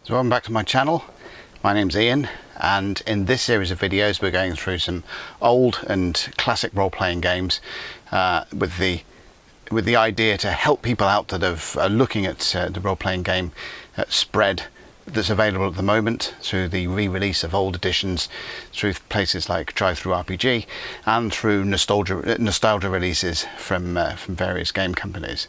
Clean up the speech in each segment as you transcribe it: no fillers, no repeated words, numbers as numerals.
So welcome back to my channel. My name's Ian, and in this series of videos we're going through some old and classic role-playing games with the idea to help people out that are looking at the role-playing game spread that's available at the moment through the re-release of old editions, through places like Drive-Thru-RPG and through nostalgia releases from various game companies.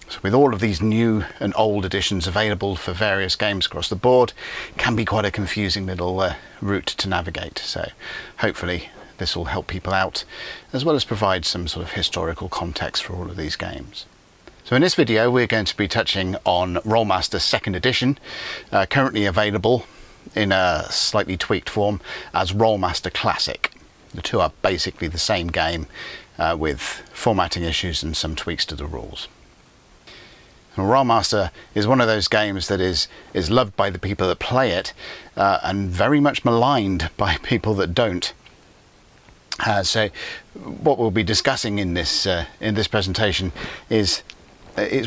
So with all of these new and old editions available for various games across the board, it can be quite a confusing little route to navigate. So hopefully this will help people out, as well as provide some sort of historical context for all of these games. So in this video we're going to be touching on Rolemaster 2nd edition, currently available in a slightly tweaked form as Rolemaster Classic. The two are basically the same game with formatting issues and some tweaks to the rules. Rolemaster is one of those games that is loved by the people that play it and very much maligned by people that don't. So what we'll be discussing in this presentation is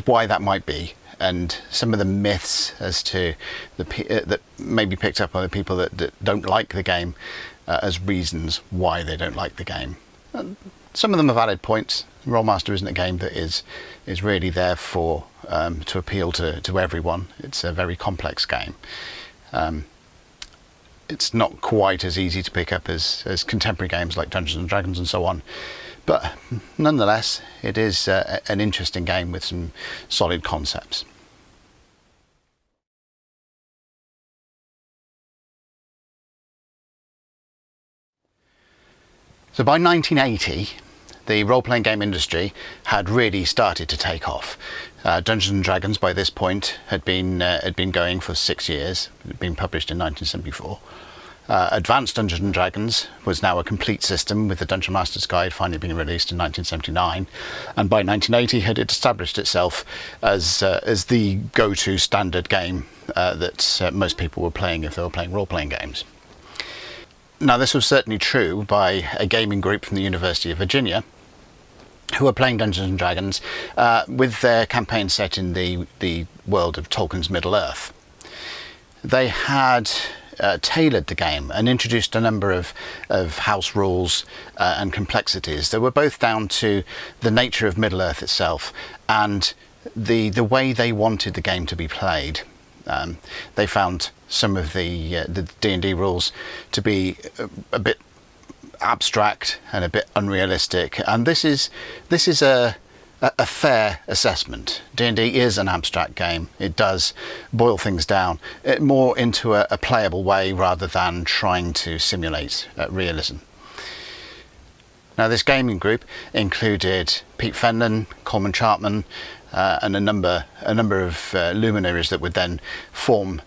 why that might be, and some of the myths as to that may be picked up by the people that don't like the game as reasons why they don't like the game. Some of them are valid points. Rolemaster isn't a game that is really there for to appeal to everyone. It's a very complex game. It's not quite as easy to pick up as contemporary games like Dungeons and Dragons and so on, but nonetheless it is an interesting game with some solid concepts. So by 1980, the role-playing game industry had really started to take off. Dungeons and Dragons by this point had been going for 6 years. It had been published in 1974. Advanced Dungeons and Dragons was now a complete system, with the Dungeon Master's Guide finally being released in 1979, and by 1980 had established itself as the go-to standard game that most people were playing if they were playing role-playing games. Now this was certainly true by a gaming group from the University of Virginia, who were playing Dungeons and Dragons with their campaign set in the world of Tolkien's Middle-earth. They had tailored the game and introduced a number of house rules and complexities that were both down to the nature of Middle-earth itself and the way they wanted the game to be played. They found some of the D&D rules to be a bit abstract and a bit unrealistic, and this is a fair assessment. D&D is an abstract game. It does boil things down more into a playable way rather than trying to simulate realism. Now this gaming group included Pete Fenlon, Coleman Chartman, and a number of luminaries that would then form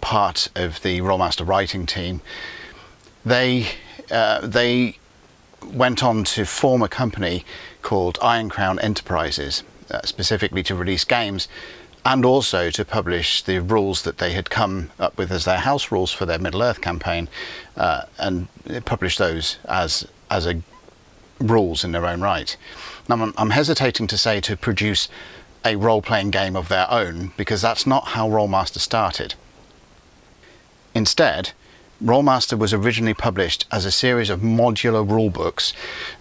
part of the Rolemaster writing team. They went on to form a company called Iron Crown Enterprises, specifically to release games and also to publish the rules that they had come up with as their house rules for their Middle-earth campaign, and publish those as rules in their own right. Now I'm hesitating to say to produce a role-playing game of their own, because that's not how Rolemaster started. Instead, Rolemaster was originally published as a series of modular rulebooks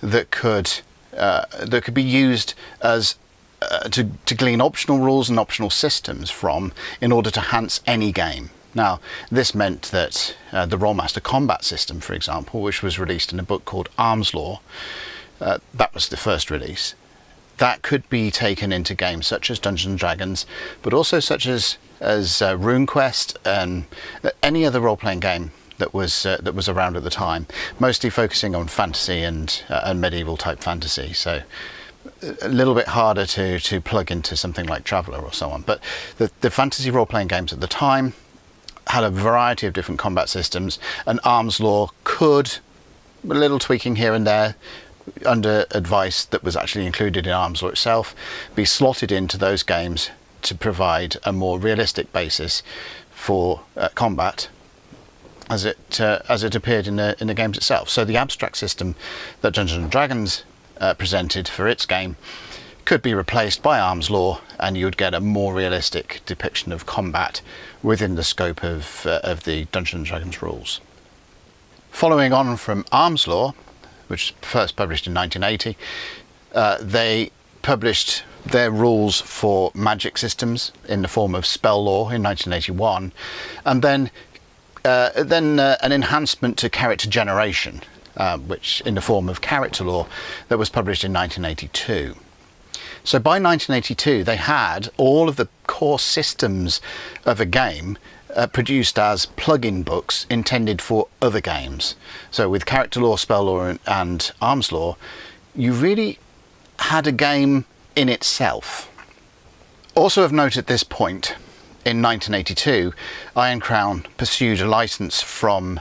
that could be used as to glean optional rules and optional systems from in order to enhance any game. Now, this meant that the Rolemaster combat system, for example, which was released in a book called Arms Law, that was the first release, that could be taken into games such as Dungeons and Dragons, but also such as RuneQuest and any other role-playing game that was around at the time, mostly focusing on fantasy and medieval type fantasy. So a little bit harder to plug into something like Traveller or so on. But the fantasy role-playing games at the time had a variety of different combat systems, and Arms Law could, a little tweaking here and there, under advice that was actually included in Arms Law itself, be slotted into those games to provide a more realistic basis for combat as it appeared in the games itself. So the abstract system that Dungeons and Dragons presented for its game could be replaced by Arm's Law, and you would get a more realistic depiction of combat within the scope of the Dungeons and Dragons rules. Following on from Arm's Law, which was first published in 1980, they published their rules for magic systems in the form of spell law in 1981, and then an enhancement to character generation, which in the form of character law, that was published in 1982. So by 1982 they had all of the core systems of a game produced as plug-in books intended for other games. So with character law, spell law and Arm's Law, you really had a game in itself. Also of note at this point, in 1982, Iron Crown pursued a license from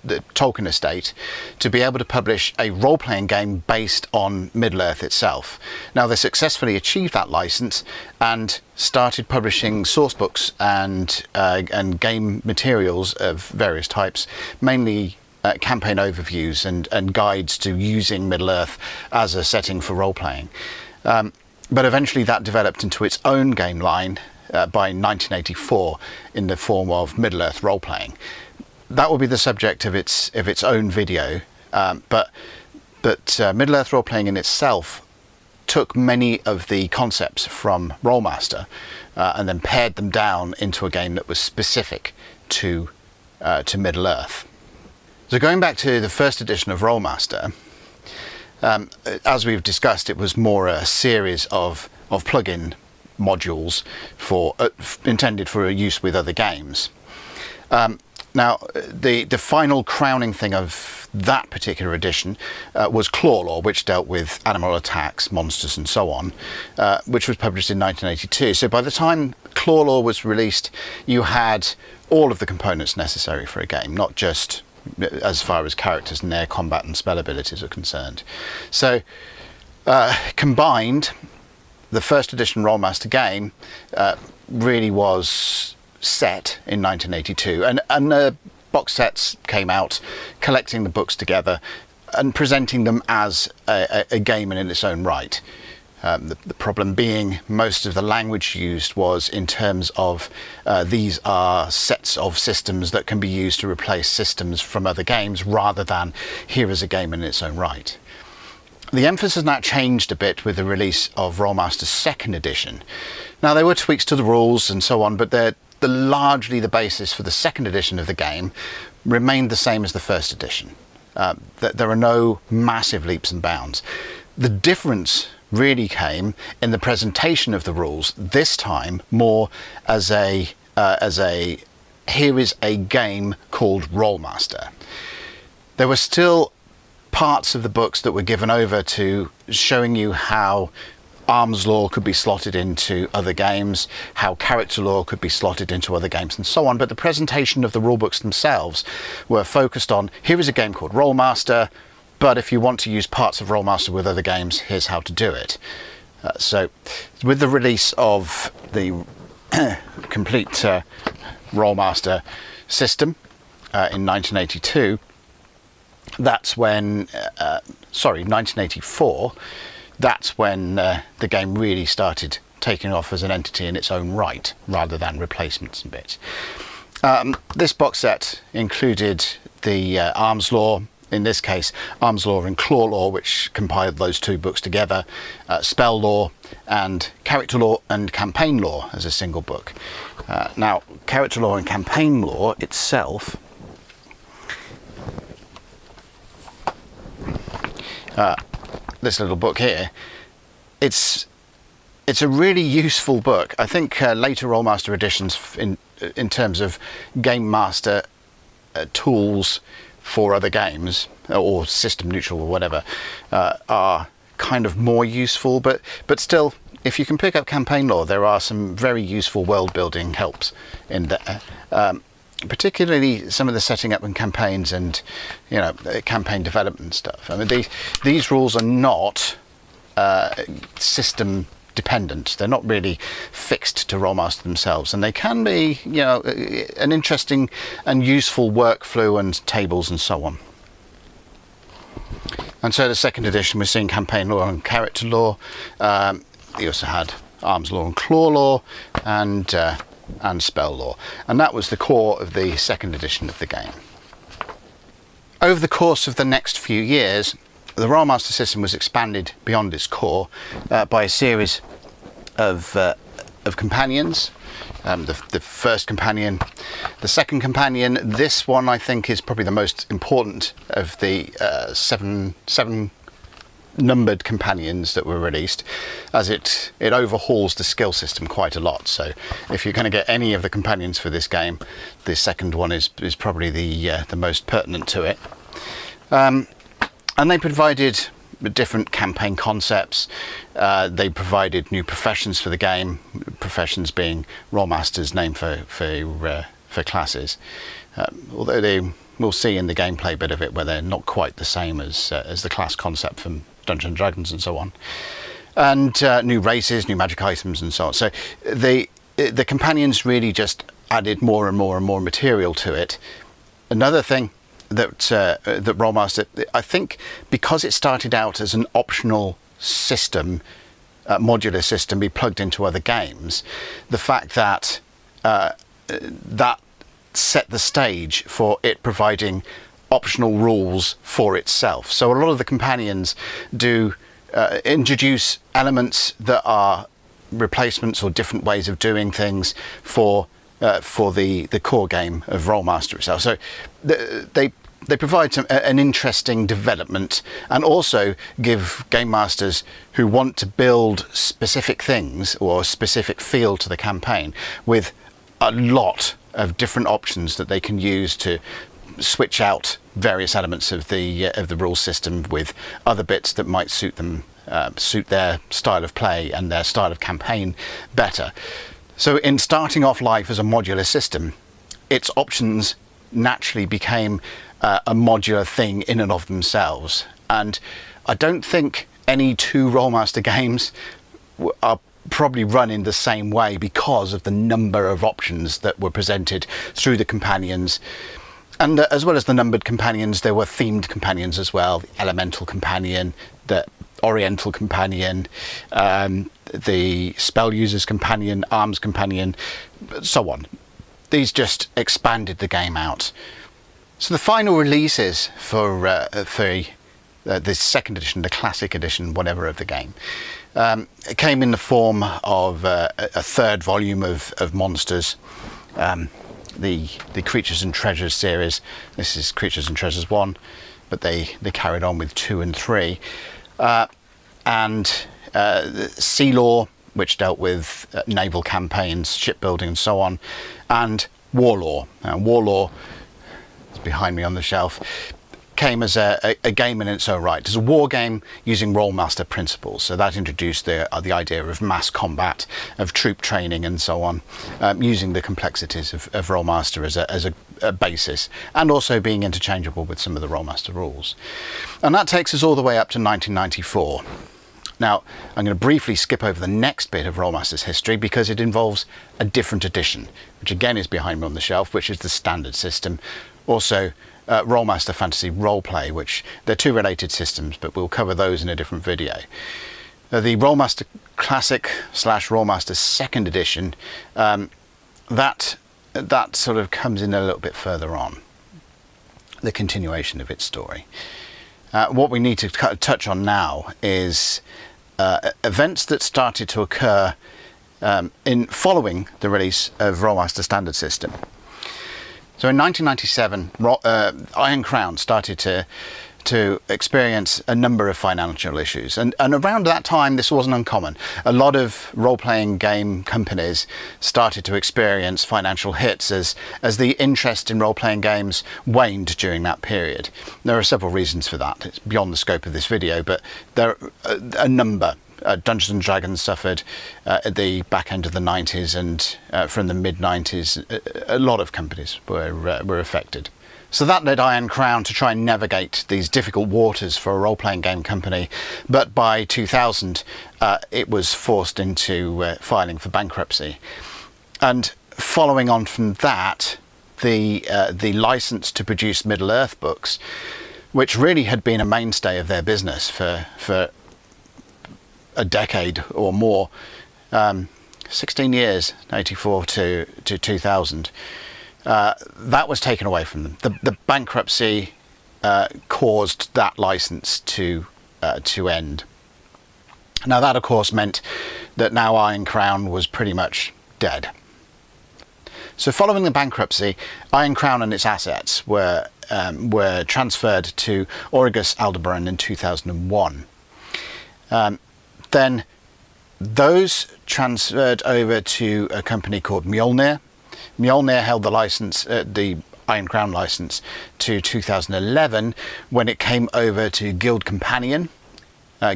the Tolkien estate to be able to publish a role-playing game based on Middle-earth itself. Now they successfully achieved that license and started publishing source books and game materials of various types, mainly campaign overviews and guides to using Middle-earth as a setting for role-playing. But eventually that developed into its own game line by 1984 in the form of Middle-earth role-playing. That will be the subject of its own video, but Middle-earth role-playing in itself took many of the concepts from Rolemaster and then pared them down into a game that was specific to Middle-earth. So going back to the first edition of Rolemaster, as we've discussed, it was more a series of plug-in modules intended for use with other games. Now, the final crowning thing of that particular edition was Claw Law, which dealt with animal attacks, monsters and so on, which was published in 1982. So by the time Claw Law was released, you had all of the components necessary for a game, not just as far as characters and their combat and spell abilities are concerned. So combined, the first edition Rolemaster game really was set in 1982, and the box sets came out collecting the books together and presenting them as a game in its own right. The problem being most of the language used was in terms of these are sets of systems that can be used to replace systems from other games, rather than here is a game in its own right. The emphasis now changed a bit with the release of Rolemaster's second edition. Now there were tweaks to the rules and so on, but largely the basis for the second edition of the game remained the same as the first edition. There are no massive leaps and bounds. The difference really came in the presentation of the rules, this time more as a here is a game called Rolemaster. There were still parts of the books that were given over to showing you how Arm's Law could be slotted into other games, how character law could be slotted into other games and so on, but the presentation of the rulebooks themselves were focused on here is a game called Rolemaster, but if you want to use parts of Rolemaster with other games, here's how to do it. So with the release of the complete Rolemaster system in 1982, that's when 1984, that's when the game really started taking off as an entity in its own right, rather than replacements and bits. This box set included the Arm's Law, in this case Arm's Law and Claw Law, which compiled those two books together, Spell Law, and Character Law and Campaign Law as a single book. Now, Character Law and Campaign Law itself this little book here, it's a really useful book. I think later Rolemaster editions in terms of game master tools for other games, or system neutral or whatever, are kind of more useful, but still, if you can pick up Campaign Law, there are some very useful world building helps in there. Particularly some of the setting up and campaigns and campaign development stuff. I mean, these rules are not system dependent. They're not really fixed to Rolemaster themselves, and they can be an interesting and useful workflow and tables and so on. And so the second edition was seeing campaign lore and character lore. You also had arms lore and claw lore, and spell lore. And that was the core of the second edition of the game. Over the course of the next few years, the Rolemaster system was expanded beyond its core by a series of companions. The first companion, the second companion. This one, I think, is probably the most important of the seven numbered companions that were released, as it overhauls the skill system quite a lot. So if you're going to get any of the companions for this game, the second one is probably the most pertinent to it. And they provided different campaign concepts. They provided new professions for the game, professions being Rolemaster's name for classes, although we'll see in the gameplay bit of it where they're not quite the same as the class concept from Dungeons and Dragons and so on, and new races, new magic items, and so on. So the companions really just added more and more and more material to it. Another thing that Rolemaster, I think, because it started out as an optional system, modular system, be plugged into other games, the fact that that set the stage for it providing optional rules for itself. So a lot of the companions do introduce elements that are replacements or different ways of doing things for the core game of Rolemaster itself. So they provide an interesting development, and also give game masters who want to build specific things or a specific feel to the campaign with a lot of different options that they can use to switch out various elements of the rule system with other bits that might suit them, suit their style of play and their style of campaign better. So in starting off life as a modular system, its options naturally became a modular thing in and of themselves. And I don't think any two Rolemaster games are probably run in the same way because of the number of options that were presented through the companions. And as well as the numbered companions, there were themed companions as well: the elemental companion, the oriental companion, the spell user's companion, arms companion, so on. These just expanded the game out. So the final releases for the second edition, the classic edition, whatever, of the game, it came in the form of a third volume of monsters, the Creatures and Treasures series. This is Creatures and Treasures 1, but they carried on with 2 and 3, and Sea Lore, which dealt with naval campaigns, shipbuilding, and so on, and War Lore. War Lore is behind me on the shelf. Came as a game in its own right. It's a war game using Rolemaster principles. So that introduced the idea of mass combat, of troop training, and so on, using the complexities of Rolemaster as a basis, and also being interchangeable with some of the Rolemaster rules. And that takes us all the way up to 1994. Now, I'm going to briefly skip over the next bit of Rolemaster's history because it involves a different edition, which again is behind me on the shelf, which is the standard system. Also, Rolemaster Fantasy Roleplay, which they're two related systems, but we'll cover those in a different video. The Rolemaster Classic / Rolemaster Second Edition, that sort of comes in a little bit further on, the continuation of its story. What we need to touch on now is events that started to occur in following the release of Rolemaster Standard System. So in 1997, Iron Crown started to experience a number of financial issues, and around that time this wasn't uncommon. A lot of role-playing game companies started to experience financial hits as the interest in role-playing games waned during that period. There are several reasons for that. It's beyond the scope of this video, but there are a number. Dungeons and Dragons suffered at the back end of the 90s, and from the mid-90s a lot of companies were affected. So that led Iron Crown to try and navigate these difficult waters for a role-playing game company, but by 2000 it was forced into filing for bankruptcy. And following on from that, the license to produce Middle-earth books which really had been a mainstay of their business for a decade or more, 16 years, 84 to 2000, that was taken away from them. The bankruptcy caused that license to end. Now that of course meant that now Iron Crown was pretty much dead. So following the bankruptcy, Iron Crown and its assets were transferred to Aurigus Aldebaran in 2001. Then those transferred over to a company called Mjolnir. Mjolnir held the license, the Iron Crown license, to 2011 when it came over to Guild Companion.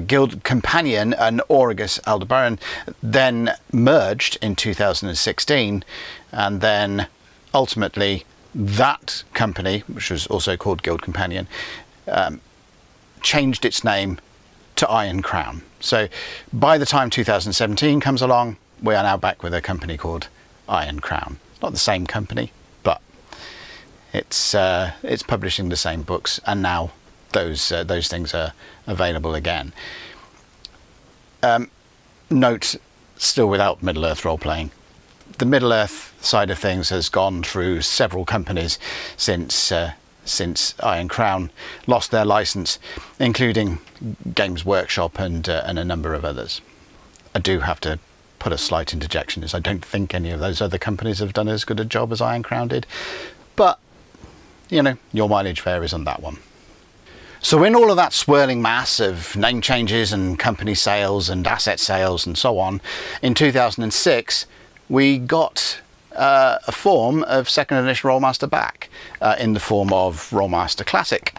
Guild Companion and Aurigus Aldebaran then merged in 2016, and then ultimately that company, which was also called Guild Companion, changed its name to Iron Crown. So by the time 2017 comes along, we are now back with a company called Iron Crown. Not the same company, but it's publishing the same books, and now those things are available again. Note, still without Middle-earth role-playing. The Middle-earth side of things has gone through several companies since Iron Crown lost their license, including Games Workshop and a number of others. I do have to put a slight interjection, as I don't think any of those other companies have done as good a job as Iron Crown did, but you know, your mileage varies on that one. So in all of that swirling mass of name changes and company sales and asset sales and so on, in 2006 we got a form of second edition Rolemaster back, in the form of Rolemaster Classic,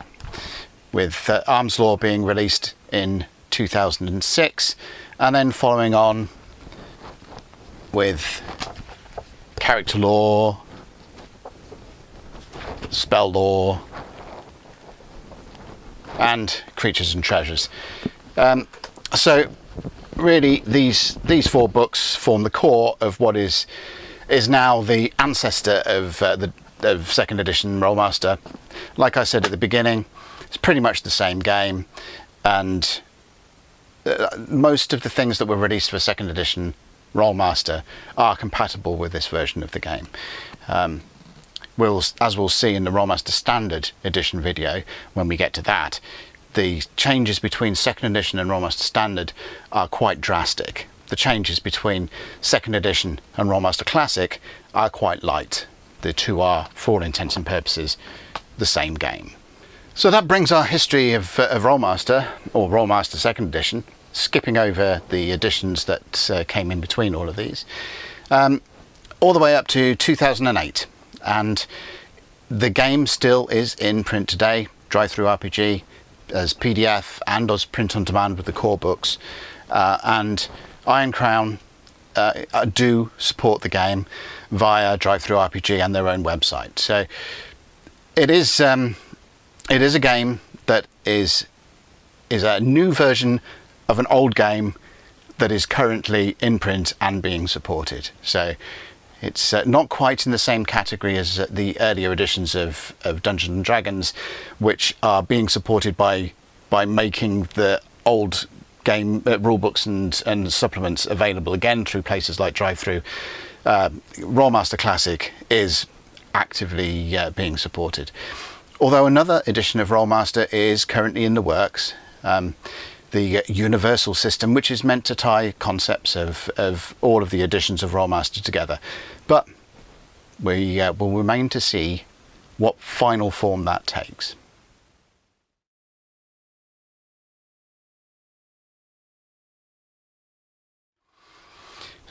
with Arms Law being released in 2006, and then following on with Character Law, Spell Law, and Creatures and Treasures. So really these four books form the core of what is now the ancestor of second edition Rolemaster. Like I said at the beginning, it's pretty much the same game, and most of the things that were released for second edition Rolemaster are compatible with this version of the game. As we'll see in the Rolemaster Standard Edition video, when we get to that, the changes between second edition and Rolemaster Standard are quite drastic. The changes between second edition and Rolemaster Classic are quite light. The two are, for all intents and purposes, the same game. So that brings our history of Rolemaster, or Rolemaster second edition, skipping over the editions that came in between all of these, all the way up to 2008. And the game still is in print today, Drive-Thru RPG, as PDF and as print on demand with the core books, and Iron Crown do support the game via Drive-Thru RPG and their own website. So it is a game that is a new version of an old game that is currently in print and being supported. So it's not quite in the same category as the earlier editions of Dungeons and Dragons, which are being supported by making the old game rulebooks and supplements available again through places like Drive-Thru. Rolemaster Classic is actively being supported. Although another edition of Rolemaster is currently in the works, the Universal System, which is meant to tie concepts of all of the editions of Rolemaster together. But we will remain to see what final form that takes.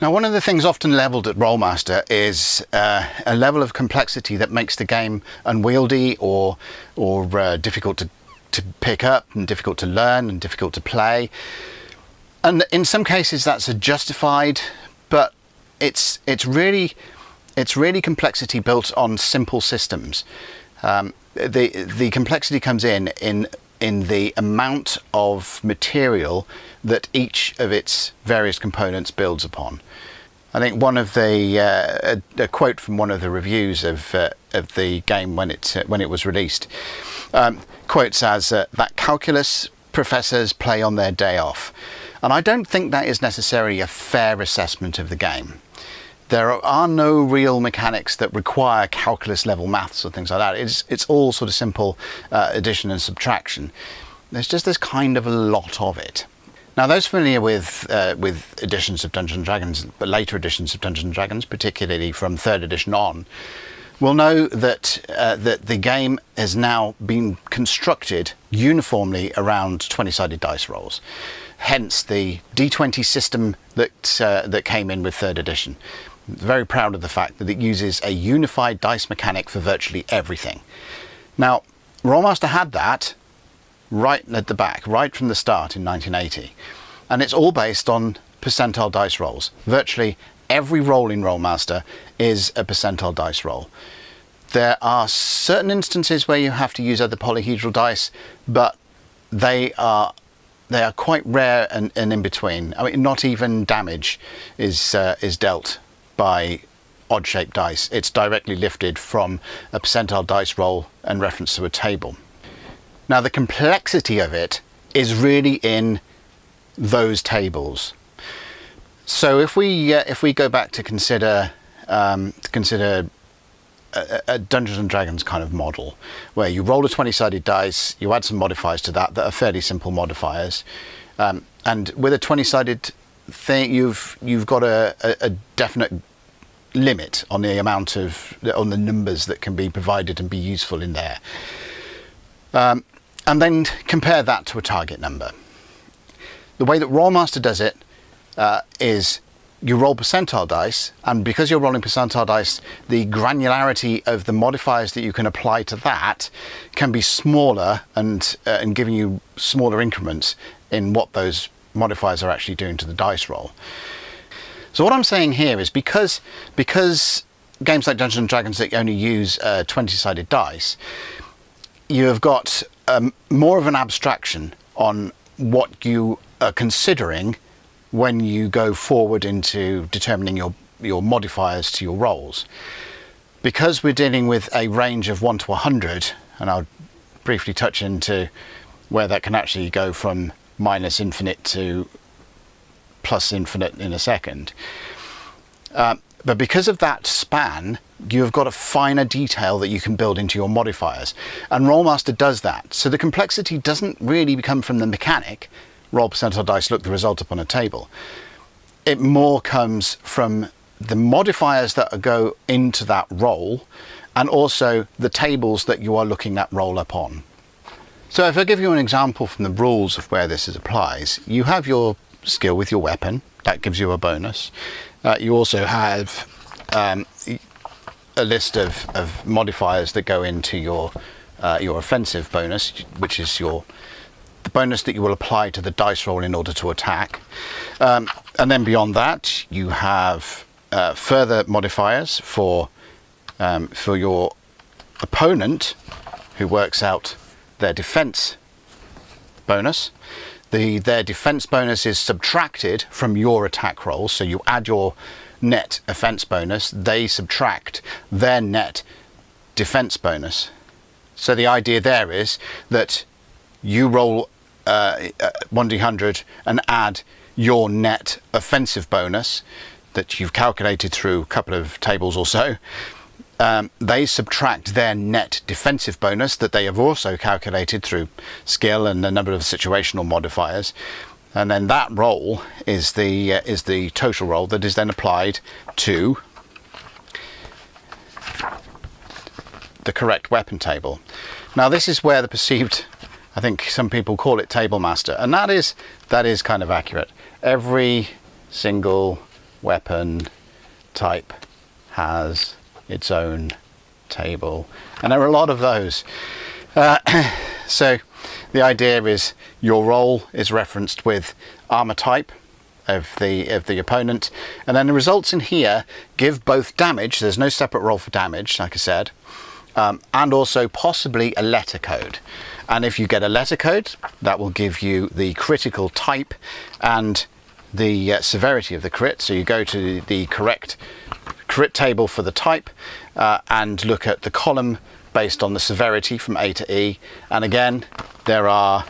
Now, one of the things often levelled at Rolemaster is a level of complexity that makes the game unwieldy or difficult to pick up, and difficult to learn, and difficult to play. And in some cases that's justified, but it's really complexity built on simple systems. The complexity comes in the amount of material that each of its various components builds upon. I think one of a quote from one of the reviews of the game when it was released quotes as that calculus professors play on their day off. And I don't think that is necessarily a fair assessment of the game. There are no real mechanics that require calculus level maths or things like that. It's all sort of simple addition and subtraction. There's kind of a lot of it. Now, those familiar with editions of Dungeons & Dragons, but later editions of Dungeons & Dragons, particularly from 3rd edition on, will know that that the game has now been constructed uniformly around 20-sided dice rolls. Hence the D20 system that came in with 3rd edition. Very proud of the fact that it uses a unified dice mechanic for virtually everything. Now, Rolemaster had that right at the back, right from the start in 1980. And it's all based on percentile dice rolls. Virtually every roll in Rolemaster is a percentile dice roll. There are certain instances where you have to use other polyhedral dice, but they are quite rare and in between. I mean, not even damage is dealt by odd-shaped dice. It's directly lifted from a percentile dice roll and reference to a table. Now, the complexity of it is really in those tables. So if we go back to consider a Dungeons and Dragons kind of model, where you roll a 20-sided dice, you add some modifiers to that are fairly simple modifiers, and with a 20-sided thing, you've got a definite limit on the numbers that can be provided and be useful in there. And then compare that to a target number. The way that Rolemaster does it is you roll percentile dice, and because you're rolling percentile dice, the granularity of the modifiers that you can apply to that can be smaller and giving you smaller increments in what those modifiers are actually doing to the dice roll. So what I'm saying here is because games like Dungeons and Dragons that only use 20-sided dice, you have got more of an abstraction on what you are considering when you go forward into determining your modifiers to your rolls. Because we're dealing with a range of 1 to 100, and I'll briefly touch into where that can actually go from minus infinite to plus infinite in a second. But because of that span, you've got a finer detail that you can build into your modifiers. And Rolemaster does that. So the complexity doesn't really come from the mechanic, roll percentile dice, look the result up on a table. It more comes from the modifiers that go into that roll, and also the tables that you are looking that roll up on. So if I give you an example from the rules of where this applies, you have your skill with your weapon. That gives you a bonus. You also have a list of modifiers that go into your offensive bonus, which is the bonus that you will apply to the dice roll in order to attack. And then beyond that, you have further modifiers for your opponent, who works out their defense bonus. Their defense bonus is subtracted from your attack roll, so you add your net offense bonus, they subtract their net defense bonus. So the idea there is that you roll 1d100 and add your net offensive bonus that you've calculated through a couple of tables or so. They subtract their net defensive bonus that they have also calculated through skill and a number of situational modifiers, and then that roll is the total roll that is then applied to the correct weapon table. Now this is where the perceived, I think some people call it table master, and that is kind of accurate. Every single weapon type has its own table, and there are a lot of those. So the idea is your roll is referenced with armor type of the opponent, and then the results in here give both damage. There's no separate roll for damage, like I said, and also possibly a letter code. And if you get a letter code, that will give you the critical type and the severity of the crit. So you go to the correct crit table for the type and look at the column based on the severity from A to E, and again there are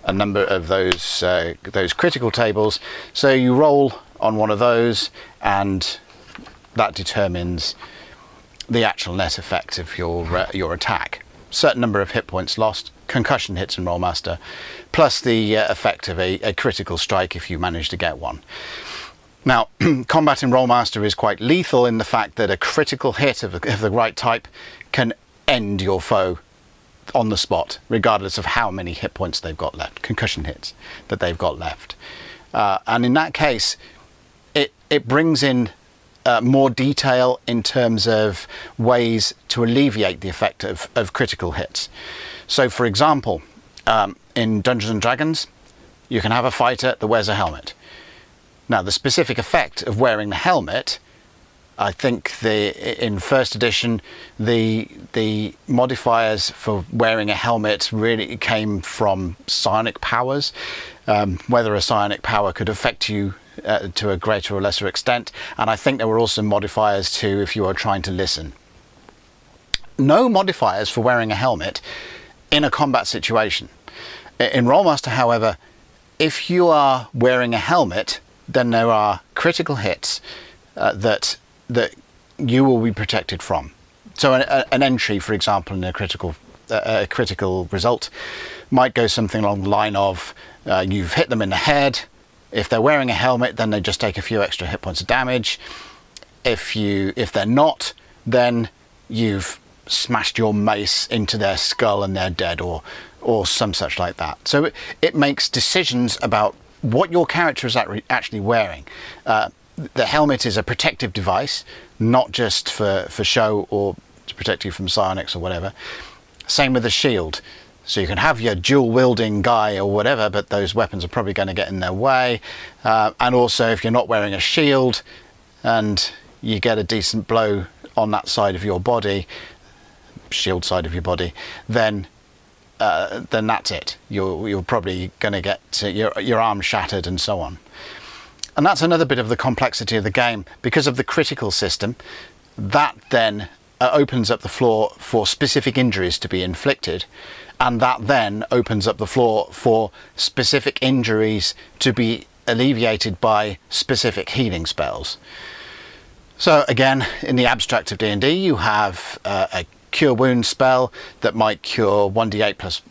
a number of those critical tables. So you roll on one of those, and that determines the actual net effect of your attack. Certain number of hit points lost, concussion hits in Rolemaster, plus the effect of a critical strike if you manage to get one. Now, combat in Rolemaster is quite lethal in the fact that a critical hit of the right type can end your foe on the spot, regardless of how many hit points they've got left, concussion hits that they've got left. And in that case, it brings in more detail in terms of ways to alleviate the effect of critical hits. So, for example, in Dungeons and Dragons, you can have a fighter that wears a helmet. Now, the specific effect of wearing the helmet, I think in first edition, the modifiers for wearing a helmet really came from psionic powers. Whether a psionic power could affect you to a greater or lesser extent, and I think there were also modifiers too if you are trying to listen. No modifiers for wearing a helmet in a combat situation. In Rolemaster, however, if you are wearing a helmet, then there are critical hits that you will be protected from. So an entry, for example, in a critical result might go something along the line of you've hit them in the head. If they're wearing a helmet, then they just take a few extra hit points of damage. If they're not, then you've smashed your mace into their skull and they're dead, or some such like that. So it makes decisions about what your character is actually wearing. The helmet is a protective device, not just for show or to protect you from psionics or whatever. Same with the shield. So you can have your dual-wielding guy or whatever, but those weapons are probably going to get in their way. And also, if you're not wearing a shield and you get a decent blow on that side of your body, shield side of your body, then that's it. You're probably going to get your arm shattered and so on. And that's another bit of the complexity of the game. Because of the critical system, that then opens up the floor for specific injuries to be inflicted, and that then opens up the floor for specific injuries to be alleviated by specific healing spells. So again, in the abstract of D&D, you have a cure wound spell that might cure 1d8 plus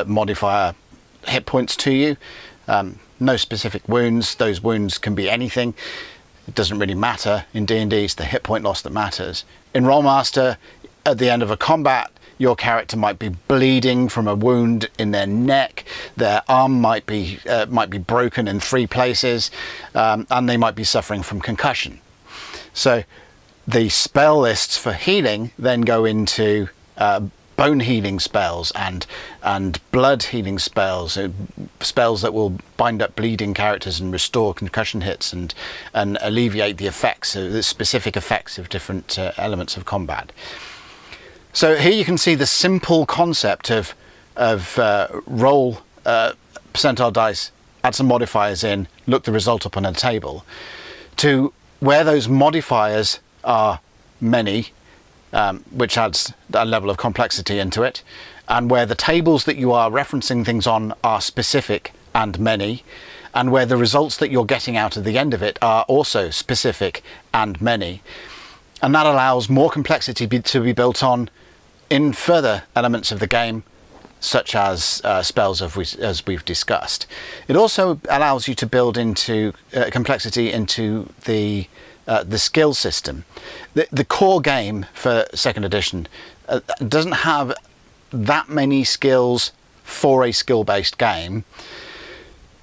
modifier hit points to you. No specific wounds. Those wounds can be anything. It doesn't really matter. In D&D, it's the hit point loss that matters. In Rolemaster, at the end of a combat, your character might be bleeding from a wound in their neck. Their arm might be broken in 3 places, and they might be suffering from concussion. So the spell lists for healing then go into bone healing spells and blood healing spells, spells that will bind up bleeding characters and restore concussion hits and alleviate the specific effects of different elements of combat. So here you can see the simple concept of roll percentile dice, add some modifiers in, look the result up on a table, to where those modifiers are many, which adds a level of complexity into it, and where the tables that you are referencing things on are specific and many, and where the results that you're getting out of the end of it are also specific and many. And that allows more complexity to be built on in further elements of the game, such as spells as we've discussed. It also allows you to build into complexity into the skill system. The core game for second edition doesn't have that many skills for a skill-based game,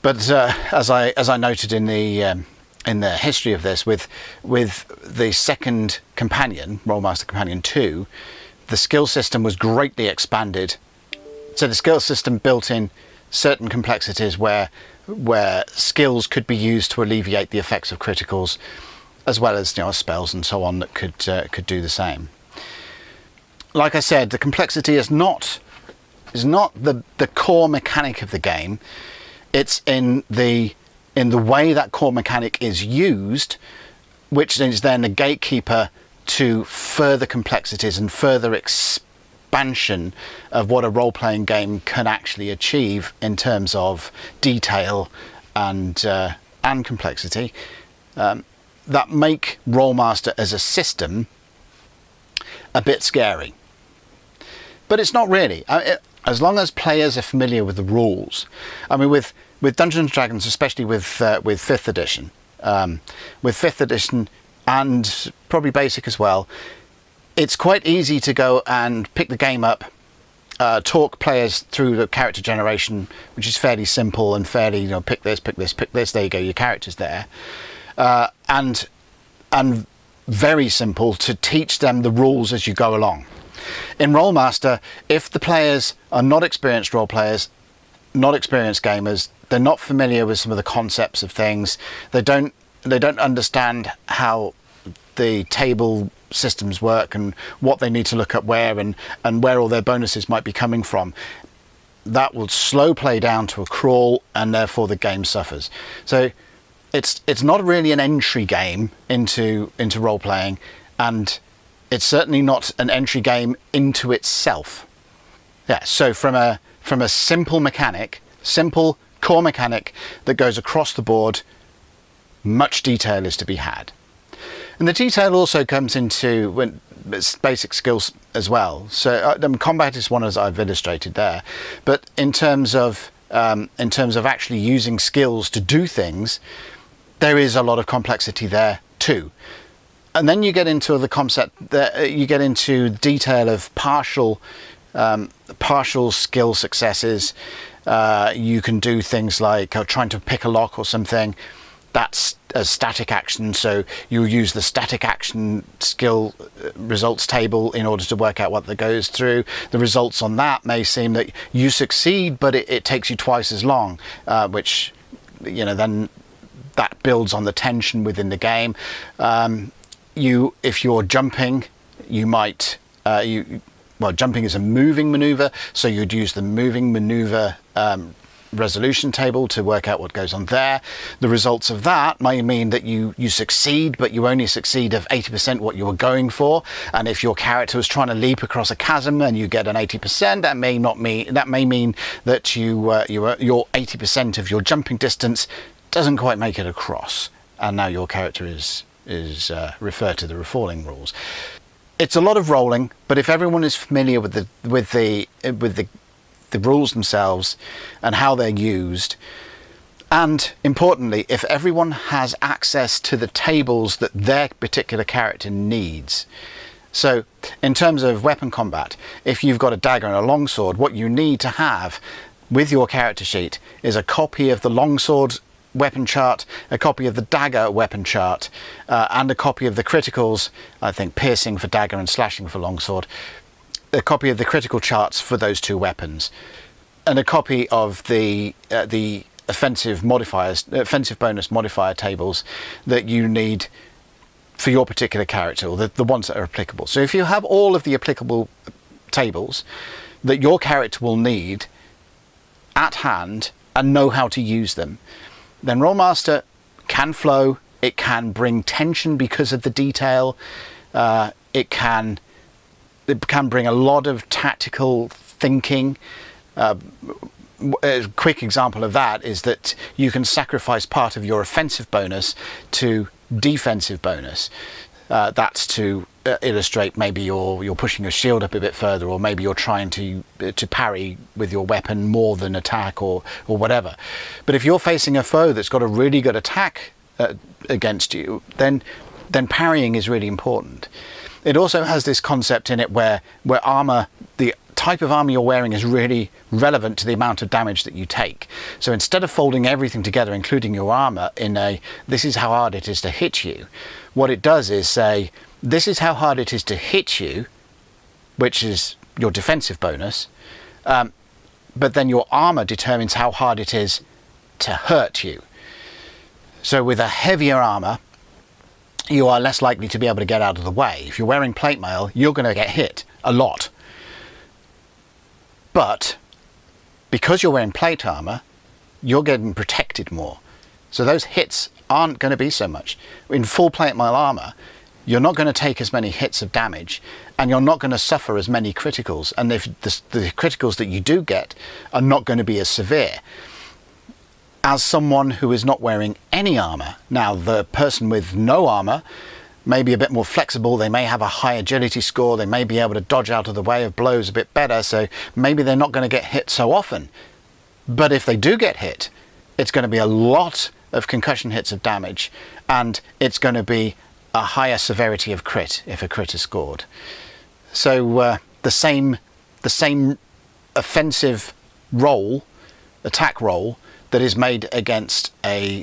but as I noted in the history of this, with the second companion, Rolemaster Companion 2, the skill system was greatly expanded. So the skill system built in certain complexities where skills could be used to alleviate the effects of criticals, as well as spells and so on that could do the same. Like I said, the complexity is not the core mechanic of the game. It's in the way that core mechanic is used, which is then the gatekeeper to further complexities and further expansion of what a role-playing game can actually achieve in terms of detail and complexity, that make Rolemaster as a system a bit scary. But it's not really. As long as players are familiar with the rules. I mean, with Dungeons and Dragons, especially with 5th edition, and probably Basic as well, it's quite easy to go and pick the game up, talk players through the character generation, which is fairly simple and fairly, you know, pick this, there you go, your character's there, and very simple to teach them the rules as you go along. In Rolemaster, if the players are not experienced role players, not experienced gamers, they're not familiar with some of the concepts of things, they don't understand how the table systems work and what they need to look up where and where all their bonuses might be coming from, that will slow play down to a crawl, and therefore the game suffers. So it's not really an entry game into role playing, and it's certainly not an entry game into itself. Yeah, so from a simple mechanic, simple core mechanic that goes across the board, much detail is to be had. And the detail also comes into basic skills as well. So combat is one, as I've illustrated there, but in terms of actually using skills to do things, there is a lot of complexity there too. And then you get into the concept that you get into detail of partial skill successes. You can do things like trying to pick a lock or something. That's a static action, so you'll use the static action skill results table in order to work out what that goes through. The results on that may seem that you succeed, but it takes you twice as long, which, you know, then that builds on the tension within the game. If you're jumping, you might jumping is a moving maneuver, so you'd use the moving maneuver resolution table to work out what goes on there. The results of that may mean that you succeed, but you only succeed of 80% what you were going for. And if your character was trying to leap across a chasm and you get an 80%, that may mean that your 80% of your jumping distance doesn't quite make it across, and now your character is referred to the refalling rules. It's a lot of rolling, but if everyone is familiar with the rules themselves and how they're used, and importantly, if everyone has access to the tables that their particular character needs. So in terms of weapon combat, if you've got a dagger and a longsword, what you need to have with your character sheet is a copy of the longsword weapon chart, a copy of the dagger weapon chart, and a copy of the criticals, I think piercing for dagger and slashing for longsword, a copy of the critical charts for those two weapons, and a copy of the offensive bonus modifier tables that you need for your particular character, or the ones that are applicable. So if you have all of the applicable tables that your character will need at hand and know how to use them, then Rolemaster can flow. It can bring tension because of the detail. It can bring a lot of tactical thinking. A quick example of that is that you can sacrifice part of your offensive bonus to defensive bonus. That's to illustrate maybe you're pushing your shield up a bit further, or maybe you're trying to parry with your weapon more than attack, or whatever. But if you're facing a foe that's got a really good attack against you, then parrying is really important. It also has this concept in it where armor, the type of armor you're wearing, is really relevant to the amount of damage that you take. So instead of folding everything together, including your armor, in this is how hard it is to hit you, what it does is say, this is how hard it is to hit you, which is your defensive bonus, but then your armor determines how hard it is to hurt you. So with a heavier armor, you are less likely to be able to get out of the way. If you're wearing plate mail, you're going to get hit a lot. But because you're wearing plate armor, you're getting protected more. So those hits aren't going to be so much. In full plate mail armor, you're not going to take as many hits of damage, and you're not going to suffer as many criticals. And if the criticals that you do get are not going to be as severe as someone who is not wearing any armor. Now, the person with no armor may be a bit more flexible, they may have a high agility score, they may be able to dodge out of the way of blows a bit better, so maybe they're not going to get hit so often. But if they do get hit, it's going to be a lot of concussion hits of damage, and it's going to be a higher severity of crit if a crit is scored. So the same offensive roll, attack roll, that is made against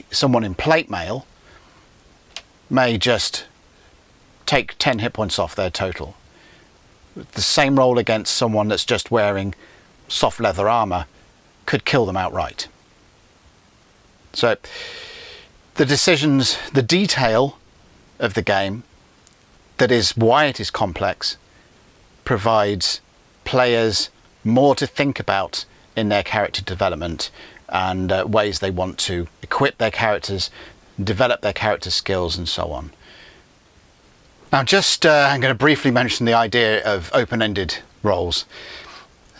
someone in plate mail may just take 10 hit points off their total. The same roll against someone that's just wearing soft leather armor could kill them outright. So the decisions, the detail of the game, that is why it is complex, provides players more to think about in their character development and ways they want to equip their characters, develop their character skills, and so on. Now, I'm going to briefly mention the idea of open-ended rolls.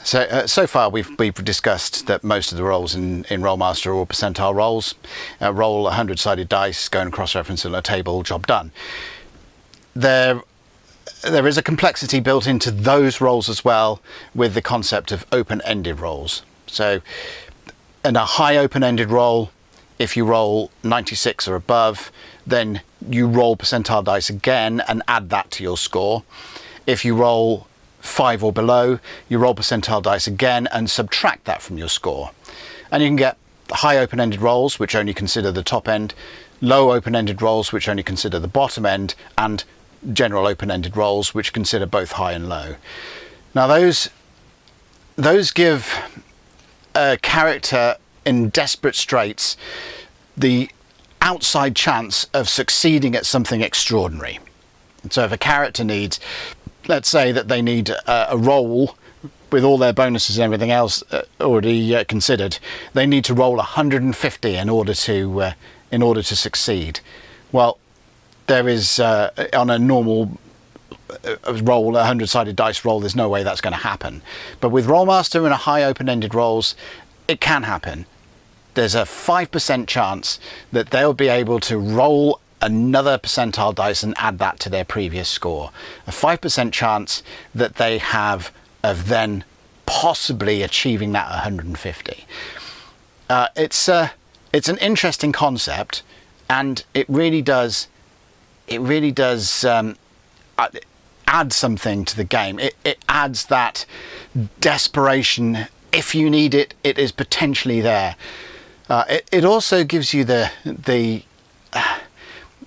So far we've discussed that most of the rolls in Rolemaster are all percentile rolls. Roll 100-sided dice, go and cross-reference on a table, job done. There is a complexity built into those rolls as well, with the concept of open-ended rolls. So in a high open-ended roll, if you roll 96 or above, then you roll percentile dice again and add that to your score. If you roll 5 or below, you roll percentile dice again and subtract that from your score. And you can get high open-ended rolls, which only consider the top end, low open-ended rolls, which only consider the bottom end, and general open-ended rolls, which consider both high and low. Now those give a character in desperate straits the outside chance of succeeding at something extraordinary. So if a character needs, let's say that they need a roll with all their bonuses and everything else already considered, they need to roll 150 in order to succeed. Well, there is on a normal roll, a 100-sided dice roll, there's no way that's going to happen. But with Rolemaster and a high open-ended rolls, it can happen. There's a 5% chance that they'll be able to roll another percentile dice and add that to their previous score. A 5% chance that they have of then possibly achieving that 150. It's an interesting concept, and it really does add something to the game. It adds that desperation. If you need it, it is potentially there. It also gives you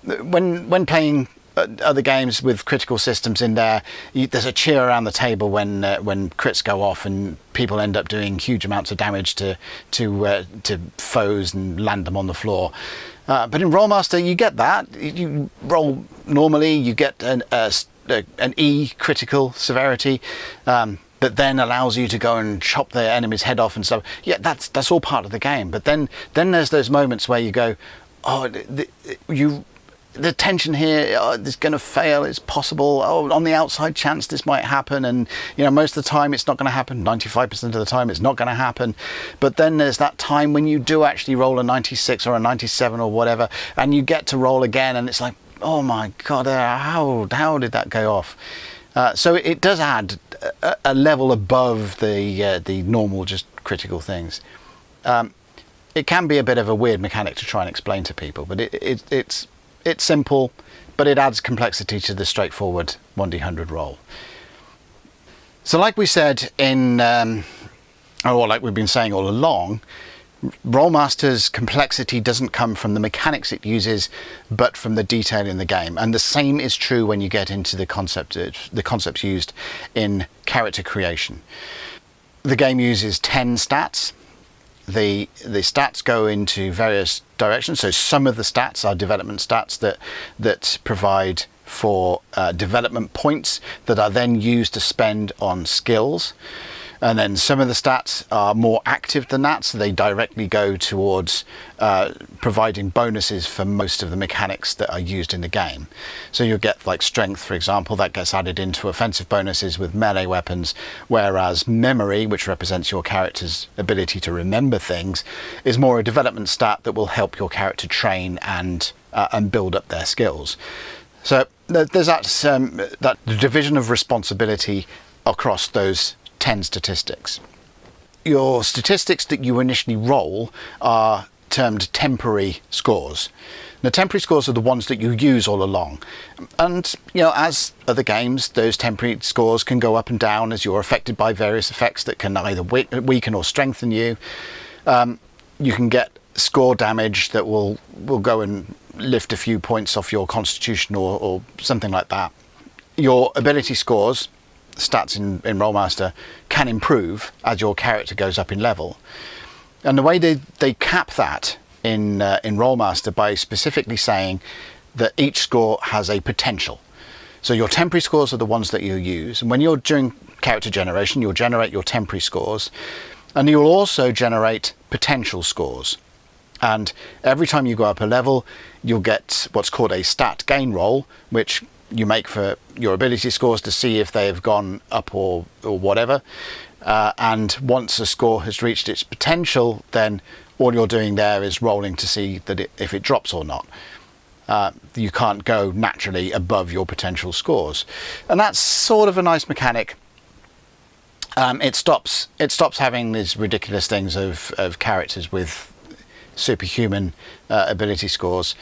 when playing other games with critical systems in there, there's a cheer around the table when crits go off and people end up doing huge amounts of damage to foes and land them on the floor. But in Rolemaster, you get that. You roll normally, you get an E critical severity. That then allows you to go and chop their enemy's head off and stuff. Yeah, that's all part of the game. But then there's those moments where you go, oh, the tension here, oh, this is going to fail, it's possible, oh, on the outside chance this might happen, and most of the time it's not going to happen, 95% of the time it's not going to happen. But then there's that time when you do actually roll a 96 or a 97 or whatever, and you get to roll again, and it's like, oh my god, how did that go off? So it does add a level above the normal just critical things. It can be a bit of a weird mechanic to try and explain to people, but it's simple, but it adds complexity to the straightforward 1d100 roll. So like we said or like we've been saying all along, Rolemaster's complexity doesn't come from the mechanics it uses, but from the detail in the game. And the same is true when you get into the concepts used in character creation. The game uses 10 stats. The stats go into various directions. So some of the stats are development stats that provide for development points that are then used to spend on skills. And then some of the stats are more active than that, so they directly go towards providing bonuses for most of the mechanics that are used in the game. So you'll get like strength, for example, that gets added into offensive bonuses with melee weapons, whereas memory, which represents your character's ability to remember things, is more a development stat that will help your character train and build up their skills. So there's that division of responsibility across those 10 statistics. Your statistics that you initially roll are termed temporary scores. Now, temporary scores are the ones that you use all along, and as other games, those temporary scores can go up and down as you're affected by various effects that can either weaken or strengthen you. You can get score damage that will go and lift a few points off your constitution or something like that. Your ability scores, stats in Rolemaster, can improve as your character goes up in level, and the way they cap that in Rolemaster by specifically saying that each score has a potential. So your temporary scores are the ones that you use, and when you're doing character generation, you'll generate your temporary scores, and you'll also generate potential scores. And every time you go up a level, you'll get what's called a stat gain roll, which you make for your ability scores to see if they have gone up or whatever. And once a score has reached its potential, then all you're doing there is rolling to see that if it drops or not. You can't go naturally above your potential scores. And that's sort of a nice mechanic. It stops having these ridiculous things of characters with superhuman ability scores,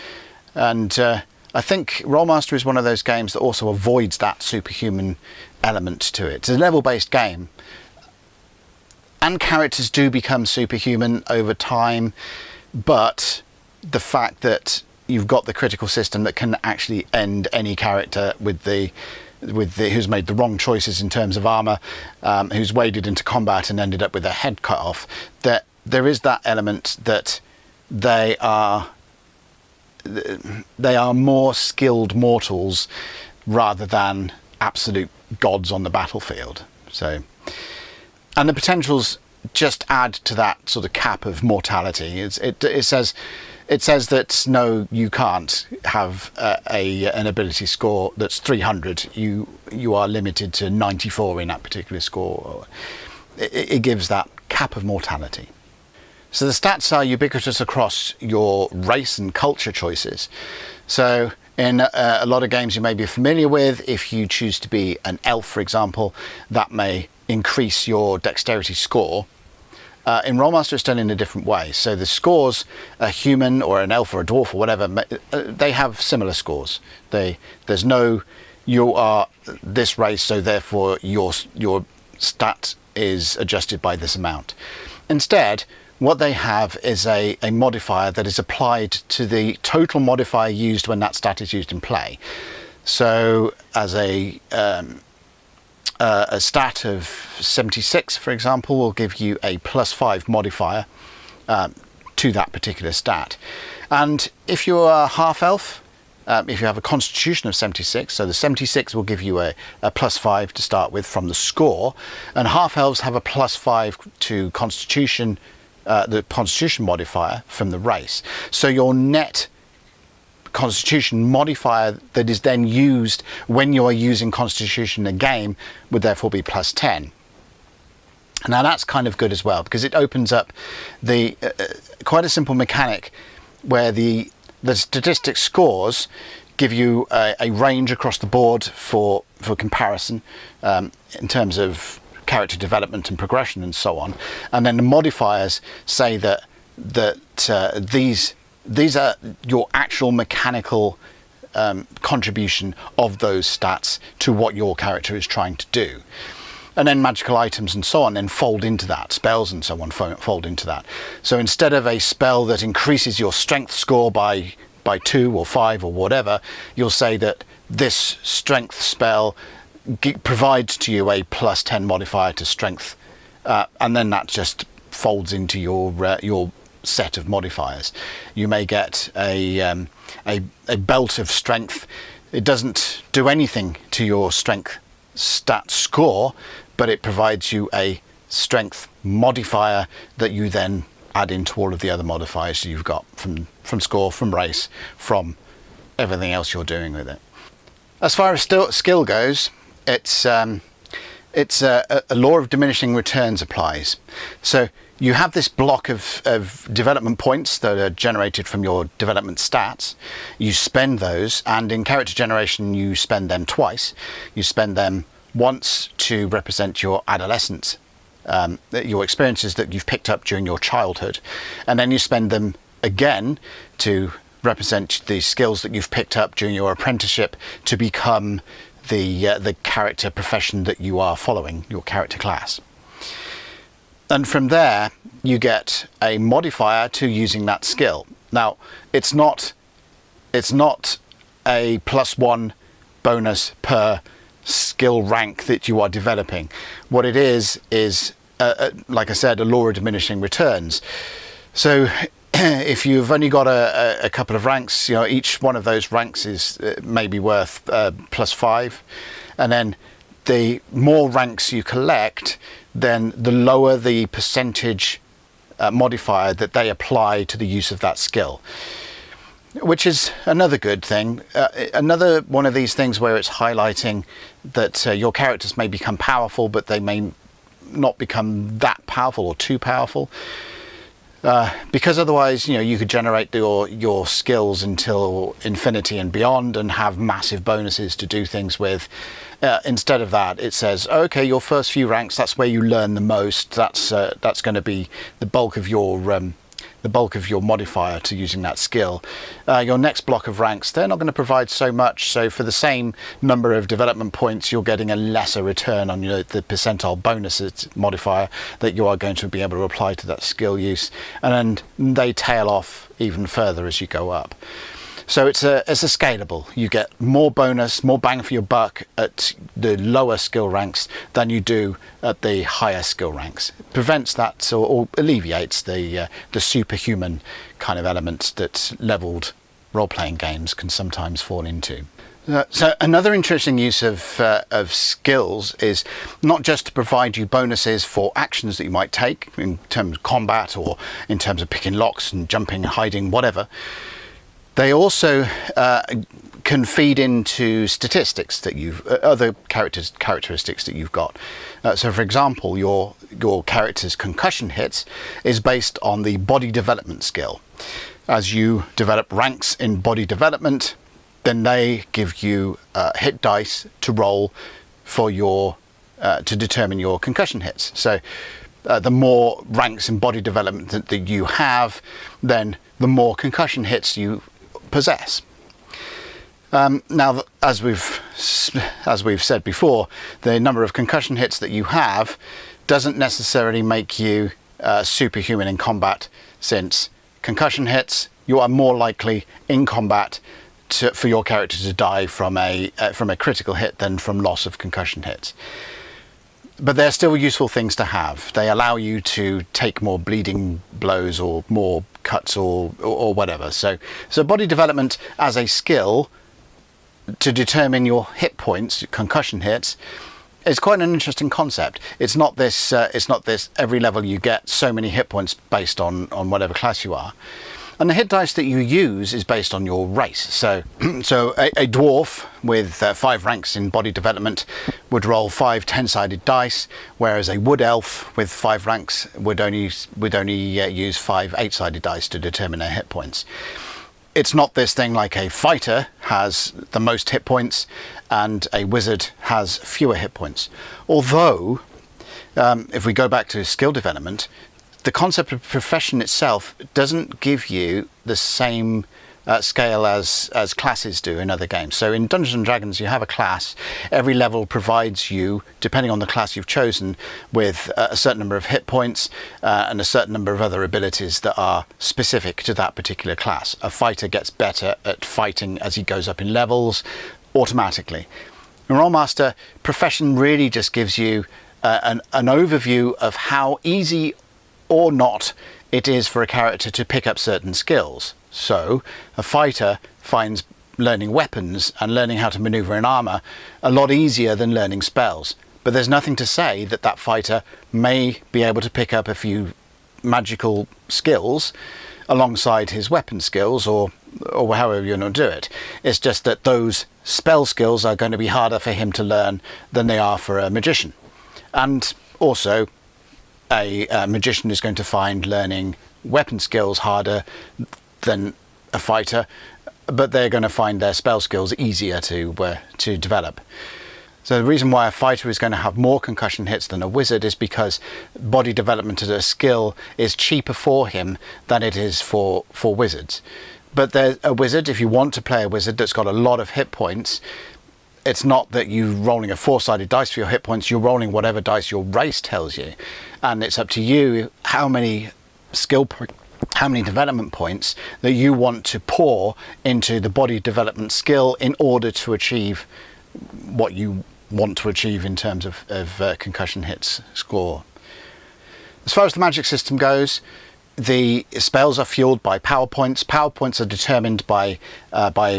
and I think Rolemaster is one of those games that also avoids that superhuman element to it. It's a level-based game, and characters do become superhuman over time, but the fact that you've got the critical system that can actually end any character with the who's made the wrong choices in terms of armor, who's waded into combat and ended up with their head cut off, that there is that element that they are more skilled mortals rather than absolute gods on the battlefield. So, and the potentials just add to that sort of cap of mortality. It says that no, you can't have an ability score that's 300. You are limited to 94 in that particular score. It gives that cap of mortality. So the stats are ubiquitous across your race and culture choices. So in a lot of games you may be familiar with, if you choose to be an elf, for example, that may increase your dexterity score. In Rolemaster it's done in a different way. So the scores, a human or an elf or a dwarf or whatever, they have similar scores. There's no, you are this race, so therefore your stat is adjusted by this amount. Instead, what they have is a modifier that is applied to the total modifier used when that stat is used in play. So as a stat of 76, for example, will give you a +5 modifier to that particular stat. And if you're a half elf, if you have a constitution of 76, so the 76 will give you a +5 to start with from the score, and half elves have a +5 to constitution, the constitution modifier from the race. So your net constitution modifier that is then used when you are using constitution in a game would therefore be +10. Now that's kind of good as well, because it opens up the quite a simple mechanic where the statistic scores give you a range across the board for comparison in terms of character development and progression and so on, and then the modifiers say that these are your actual mechanical contribution of those stats to what your character is trying to do. And then magical items and so on then fold into that, spells and so on fold into that. So instead of a spell that increases your strength score by 2 or 5 or whatever, you'll say that this strength spell provides to you a +10 modifier to strength, and then that just folds into your set of modifiers. You may get a belt of strength. It doesn't do anything to your strength stat score, but it provides you a strength modifier that you then add into all of the other modifiers you've got from score, from race, from everything else you're doing with it. As far as skill goes, it's a law of diminishing returns applies. So you have this block of development points that are generated from your development stats. You spend those, and in character generation you spend them twice. You spend them once to represent your adolescence, your experiences that you've picked up during your childhood, and then you spend them again to represent the skills that you've picked up during your apprenticeship to become the character profession that you are following, your character class. And from there you get a modifier to using that skill. Now it's not a +1 bonus per skill rank that you are developing. What it is like I said, a law of diminishing returns. So if you've only got a couple of ranks, each one of those ranks is maybe worth +5, and then the more ranks you collect, then the lower the percentage modifier that they apply to the use of that skill, which is another good thing. Another one of these things where it's highlighting that your characters may become powerful, but they may not become that powerful or too powerful. Because otherwise, you could generate your skills until infinity and beyond and have massive bonuses to do things with. Instead of that, it says, okay, your first few ranks, that's where you learn the most. That's going to be the bulk of your modifier to using that skill. Your next block of ranks, they're not going to provide so much. So for the same number of development points, you're getting a lesser return on the percentile bonuses modifier that you are going to be able to apply to that skill use. And then they tail off even further as you go up. So it's a scalable. You get more bonus, more bang for your buck at the lower skill ranks than you do at the higher skill ranks. It prevents that or alleviates the superhuman kind of elements that leveled role-playing games can sometimes fall into. So another interesting use of skills is not just to provide you bonuses for actions that you might take in terms of combat or in terms of picking locks and jumping, hiding, whatever. They also can feed into statistics that other characteristics that you've got. So, for example, your character's concussion hits is based on the body development skill. As you develop ranks in body development, then they give you hit dice to roll for to determine your concussion hits. So, the more ranks in body development that you have, then the more concussion hits you possess. Now, as we've said before, the number of concussion hits that you have doesn't necessarily make you superhuman in combat, since concussion hits, you are more likely in combat for your character to die from a critical hit than from loss of concussion hits. But they're still useful things to have. They allow you to take more bleeding blows or more cuts or whatever. So body development as a skill to determine your hit points, concussion hits, is quite an interesting concept. It's not this every level you get so many hit points based on whatever class you are. And the hit dice that you use is based on your race. So a dwarf with 5 ranks in body development would roll 5 10-sided dice, whereas a wood elf with 5 ranks would only use 5 8-sided dice to determine their hit points. It's not this thing like a fighter has the most hit points and a wizard has fewer hit points. Although, if we go back to skill development, the concept of profession itself doesn't give you the same scale as classes do in other games. So in Dungeons and Dragons, you have a class. Every level provides you, depending on the class you've chosen, with a certain number of hit points and a certain number of other abilities that are specific to that particular class. A fighter gets better at fighting as he goes up in levels automatically. In Rolemaster, profession really just gives you an overview of how easy or not it is for a character to pick up certain skills. So a fighter finds learning weapons and learning how to maneuver in armor a lot easier than learning spells. but there's nothing to say that that fighter may be able to pick up a few magical skills alongside his weapon skills, or however you're going to do it. It's just that those spell skills are going to be harder for him to learn than they are for a magician. And also, a magician is going to find learning weapon skills harder than a fighter, but they're going to find their spell skills easier to develop. So the reason why a fighter is going to have more concussion hits than a wizard is because body development as a skill is cheaper for him than it is for wizards. But there's a wizard, if you want to play a wizard that's got a lot of hit points, it's not that you're rolling a 4-sided dice for your hit points, you're rolling whatever dice your race tells you. And it's up to you how many development points that you want to pour into the body development skill in order to achieve what you want to achieve in terms of concussion hits score. As far as the magic system goes, the spells are fueled by power points. Power points are determined by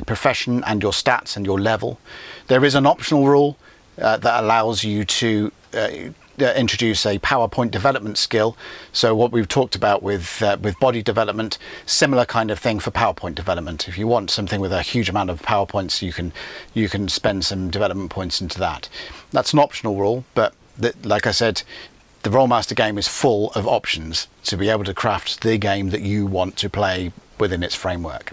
profession and your stats and your level. There is an optional rule that allows you to introduce a PowerPoint development skill. So what we've talked about with body development, similar kind of thing for PowerPoint development. If you want something with a huge amount of PowerPoints, you can spend some development points into that. That's an optional rule, but like I said, the Rolemaster game is full of options to be able to craft the game that you want to play within its framework.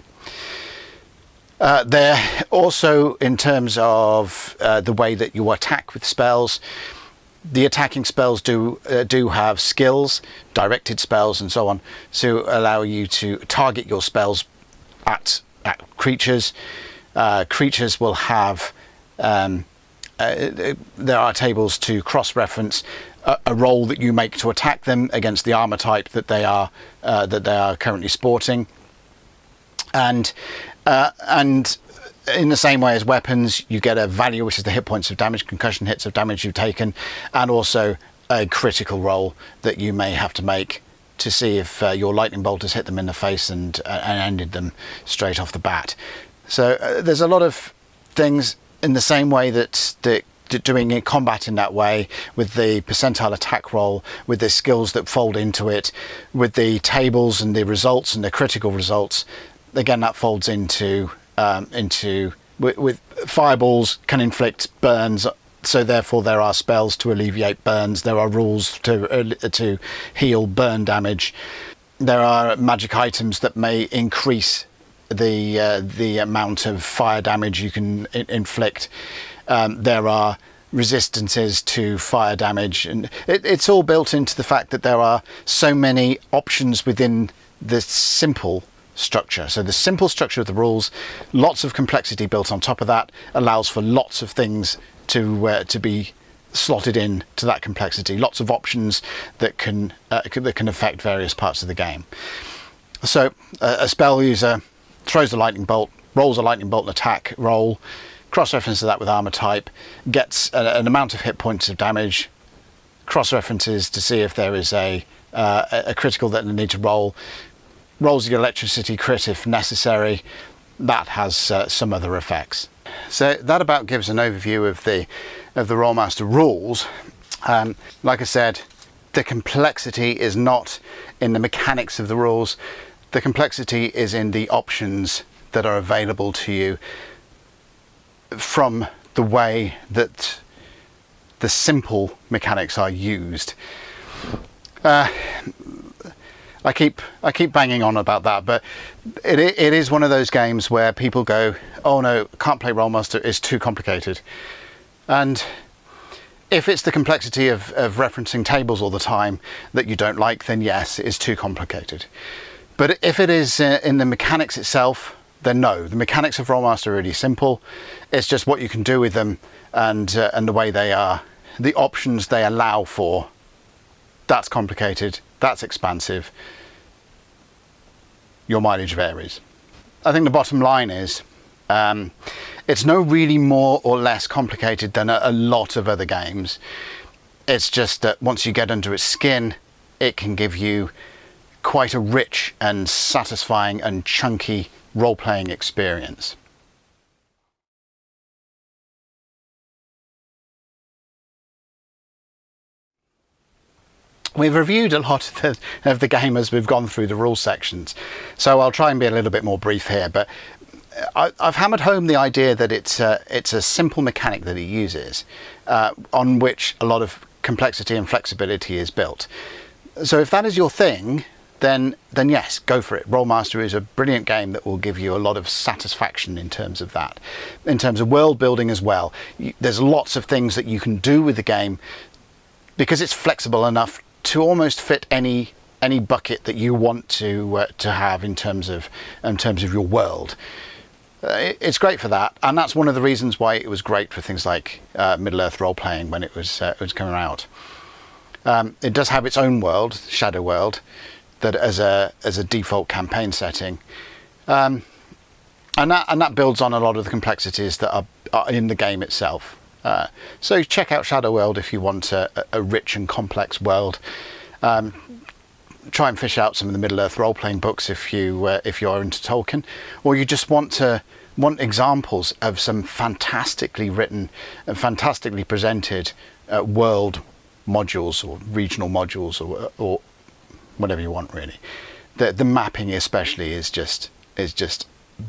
There also, in terms of the way that you attack with spells, the attacking spells do have skills, directed spells and so on, to allow you to target your spells at creatures. Creatures will have, there are tables to cross-reference a roll that you make to attack them against the armor type that they are currently sporting, and in the same way as weapons, you get a value, which is the hit points of damage, concussion hits of damage you've taken, and also a critical roll that you may have to make to see if your lightning bolt has hit them in the face and ended them straight off the bat. So there's a lot of things in the same way that doing combat in that way, with the percentile attack roll, with the skills that fold into it, with the tables and the results and the critical results. Again, that folds into with fireballs can inflict burns, so therefore there are spells to alleviate burns. There are rules to heal burn damage. There are magic items that may increase the amount of fire damage you can inflict. There are resistances to fire damage, and it's all built into the fact that there are so many options within the simple structure. So the simple structure of the rules, lots of complexity built on top of that, allows for lots of things to be slotted in to that complexity. Lots of options that can affect various parts of the game. So a spell user throws a lightning bolt, rolls a lightning bolt attack roll, cross-references that with armor type, gets an amount of hit points of damage, cross-references to see if there is a critical that they need to roll, rolls the electricity crit if necessary. That has some other effects. So that about gives an overview of the Rolemaster rules. Like I said, the complexity is not in the mechanics of the rules. The complexity is in the options that are available to you from the way that the simple mechanics are used. I keep banging on about that, but it is one of those games where people go, oh no, can't play Rolemaster, it's too complicated. And if it's the complexity of referencing tables all the time that you don't like, then yes, it is too complicated. But if it is in the mechanics itself, then no, the mechanics of Rolemaster are really simple. It's just what you can do with them and the way they are, the options they allow for. That's complicated, that's expansive. Your mileage varies. I think the bottom line is it's no really more or less complicated than a lot of other games. It's just that once you get under its skin, it can give you quite a rich and satisfying and chunky role-playing experience. We've reviewed a lot of the game as we've gone through the rule sections, so I'll try and be a little bit more brief here, but I've hammered home the idea that it's a simple mechanic that it uses, on which a lot of complexity and flexibility is built. So if that is your thing, then yes, go for it. Rolemaster is a brilliant game that will give you a lot of satisfaction in terms of that. In terms of world building as well, there's lots of things that you can do with the game because it's flexible enough to almost fit any bucket that you want to have in terms of your world. It's great for that, and that's one of the reasons why it was great for things like Middle-earth role-playing when it was coming out. It does have its own world, Shadow World, that as a default campaign setting, and that builds on a lot of the complexities that are in the game itself. So check out Shadow World if you want a rich and complex world. Try and fish out some of the Middle-earth role-playing books if you're into Tolkien, or you just want examples of some fantastically written and fantastically presented world modules or regional modules or whatever you want, really. The mapping especially is just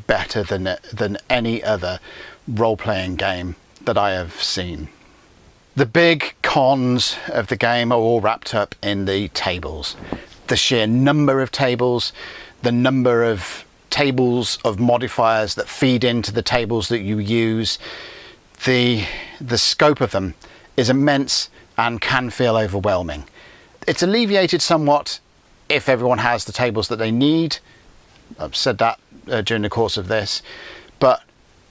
better than any other role-playing game that I have seen. The big cons of the game are all wrapped up in the tables. The sheer number of tables, the number of tables of modifiers that feed into the tables that you use, the scope of them is immense and can feel overwhelming. It's alleviated somewhat if everyone has the tables that they need. I've said that during the course of this, but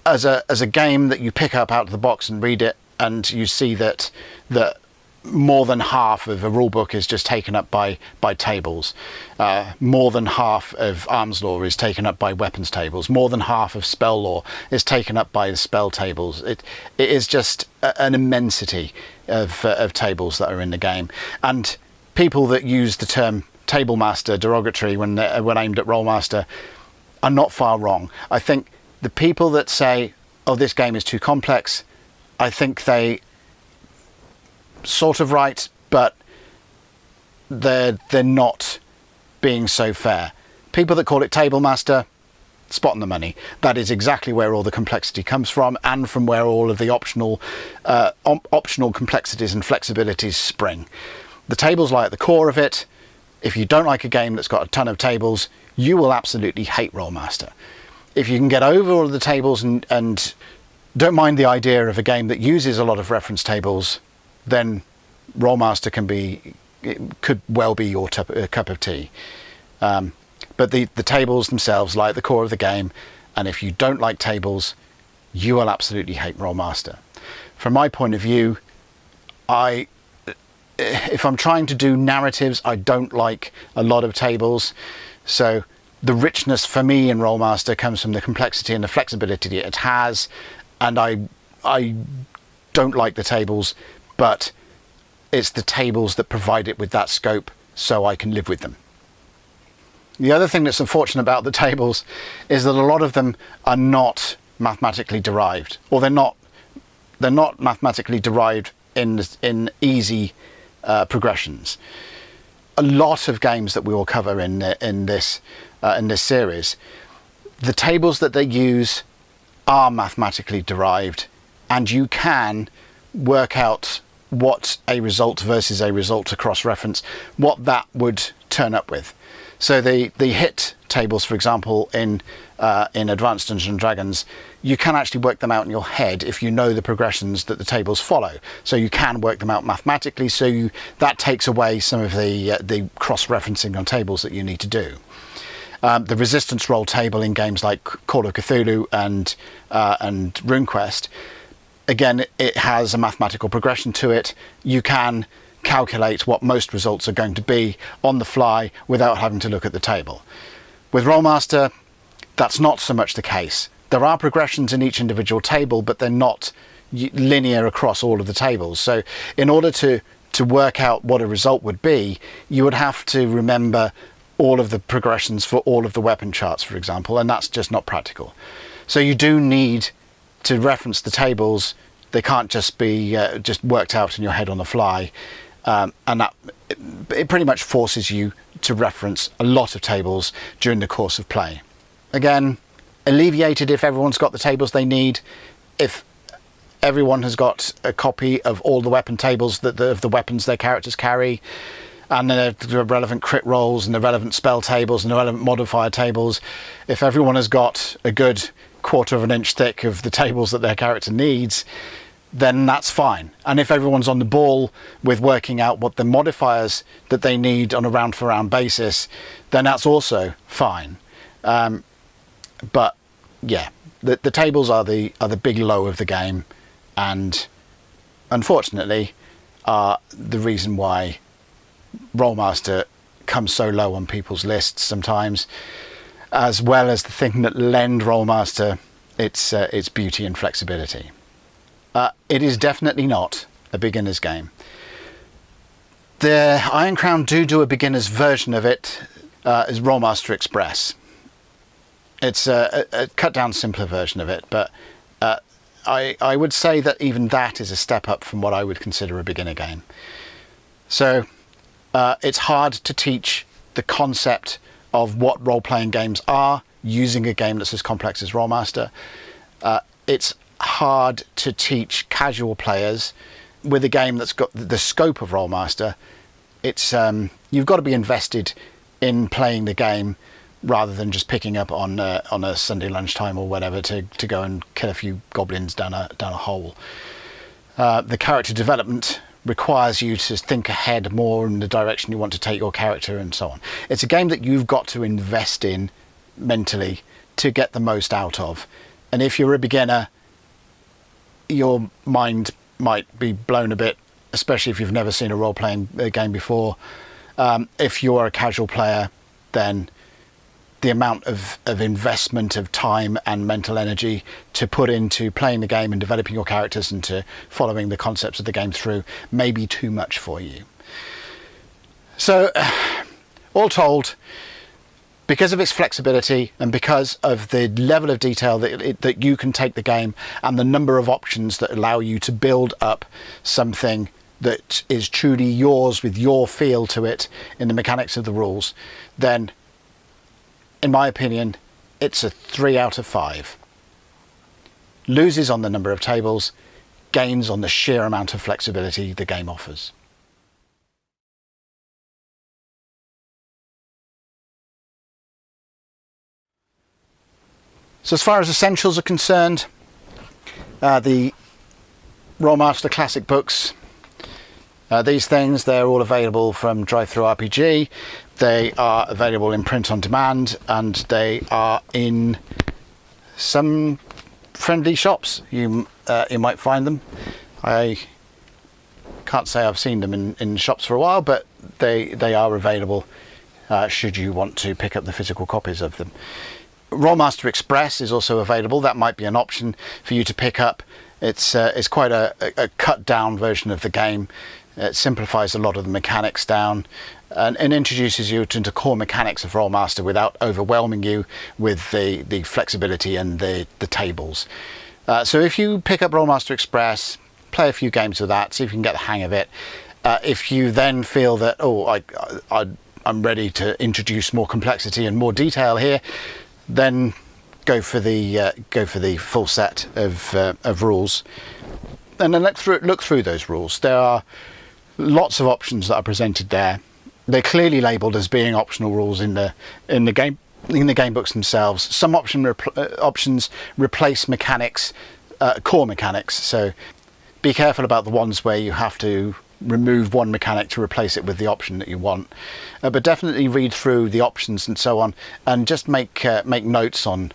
as a game that you pick up out of the box and read it, and you see that more than half of a rule book is just taken up by tables. More than half of arms law is taken up by weapons tables. More than half of spell law is taken up by the spell tables. It is just an immensity of tables that are in the game. And people that use the term table master derogatory when aimed at Rolemaster are not far wrong. I think the people that say, oh, this game is too complex, I think they sort of right, but they're not being so fair. People that call it table master, spot on the money. That is exactly where all the complexity comes from, and from where all of the optional complexities and flexibilities spring. The tables lie at the core of it. If you don't like a game that's got a ton of tables, you will absolutely hate Rolemaster. If you can get over all of the tables and don't mind the idea of a game that uses a lot of reference tables, then Rolemaster could well be your cup of tea. But the tables themselves lie at the core of the game, and if you don't like tables, you will absolutely hate Rolemaster. From my point of view, if I'm trying to do narratives, I don't like a lot of tables. So the richness for me in Rolemaster comes from the complexity and the flexibility it has, and I don't like the tables, but it's the tables that provide it with that scope, so I can live with them. The other thing that's unfortunate about the tables is that a lot of them are not mathematically derived, or they're not mathematically derived in easy progressions. A lot of games that we will cover in this series, the tables that they use are mathematically derived, and you can work out what a result versus a result across reference, what that would turn up with. So the hit tables, for example, in Advanced Dungeons and Dragons, you can actually work them out in your head if you know the progressions that the tables follow. So you can work them out mathematically. So that takes away some of the cross-referencing on tables that you need to do. The resistance roll table in games like Call of Cthulhu and RuneQuest, again, it has a mathematical progression to it. You can calculate what most results are going to be on the fly without having to look at the table. With Rolemaster, that's not so much the case. There are progressions in each individual table, but they're not linear across all of the tables. So in order to work out what a result would be, you would have to remember all of the progressions for all of the weapon charts, for example, and that's just not practical. So you do need to reference the tables. They can't just be just worked out in your head on the fly, and that it pretty much forces you to reference a lot of tables during the course of play. Again, alleviated if everyone's got the tables they need, if everyone has got a copy of all the weapon tables of the weapons their characters carry, and the relevant crit rolls and the relevant spell tables and the relevant modifier tables. If everyone has got a good quarter of an inch thick of the tables that their character needs, then that's fine. And if everyone's on the ball with working out what the modifiers that they need on a round for round basis, then that's also fine. But yeah, the tables are the big low of the game, and unfortunately are the reason why Rolemaster comes so low on people's lists sometimes, as well as the thing that lend Rolemaster its beauty and flexibility. It is definitely not a beginner's game. The Iron Crown do a beginner's version of it as Rolemaster Express. It's a cut down, simpler version of it, but I would say that even that is a step up from what I would consider a beginner game. So it's hard to teach the concept of what role-playing games are using a game that's as complex as Rolemaster. It's hard to teach casual players with a game that's got the scope of Rolemaster. It's you've got to be invested in playing the game rather than just picking up on a Sunday lunchtime or whatever to go and kill a few goblins down a hole. The character development requires you to think ahead more in the direction you want to take your character and so on. It's a game that you've got to invest in mentally to get the most out of. And if you're a beginner, your mind might be blown a bit, especially if you've never seen a role-playing game before. If you're a casual player, then the amount of investment of time and mental energy to put into playing the game and developing your characters and to following the concepts of the game through may be too much for you. So, all told, because of its flexibility and because of the level of detail that you can take the game and the number of options that allow you to build up something that is truly yours with your feel to it in the mechanics of the rules, then in my opinion, it's a 3 out of 5. Loses on the number of tables, gains on the sheer amount of flexibility the game offers. So as far as essentials are concerned, the Rolemaster Classic books, these things, they're all available from DriveThruRPG. They are available in print on demand, and they are in some friendly shops. You might find them. I can't say I've seen them in shops for a while, but they are available should you want to pick up the physical copies of them. Rolemaster Express is also available. That might be an option for you to pick up. It's quite a cut down version of the game. It simplifies a lot of the mechanics down and introduces you into core mechanics of Rolemaster without overwhelming you with the flexibility and the tables. So if you pick up Rolemaster Express, play a few games with that, see if you can get the hang of it. If you then feel that, I'm ready to introduce more complexity and more detail here, then go for the full set of rules, and then look through those rules. There are lots of options that are presented there. They're clearly labelled as being optional rules in the game books themselves. Some options replace mechanics, core mechanics. So be careful about the ones where you have to remove one mechanic to replace it with the option that you want. But definitely read through the options and so on, and just make notes on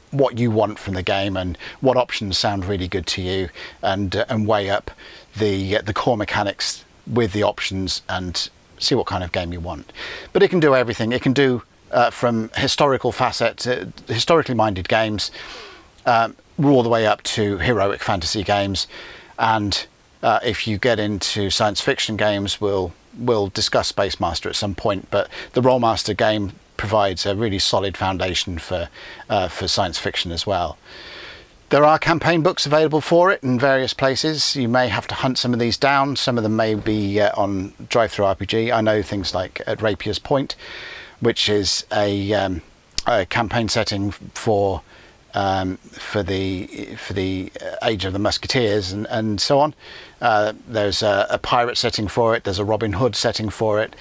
what you want from the game and what options sound really good to you, and weigh up the core mechanics with the options and see what kind of game you want. But it can do everything. It can do from historically minded games all the way up to heroic fantasy games, and if you get into science fiction games, we'll discuss Space Master at some point, but the Rolemaster game provides a really solid foundation for science fiction as well. There are campaign books available for it in various places. You may have to hunt some of these down. Some of them may be on Drive-Thru RPG. I know things like at Rapier's Point, which is a campaign setting for the Age of the Musketeers and so on. There's a pirate setting for it. There's a Robin Hood setting for it.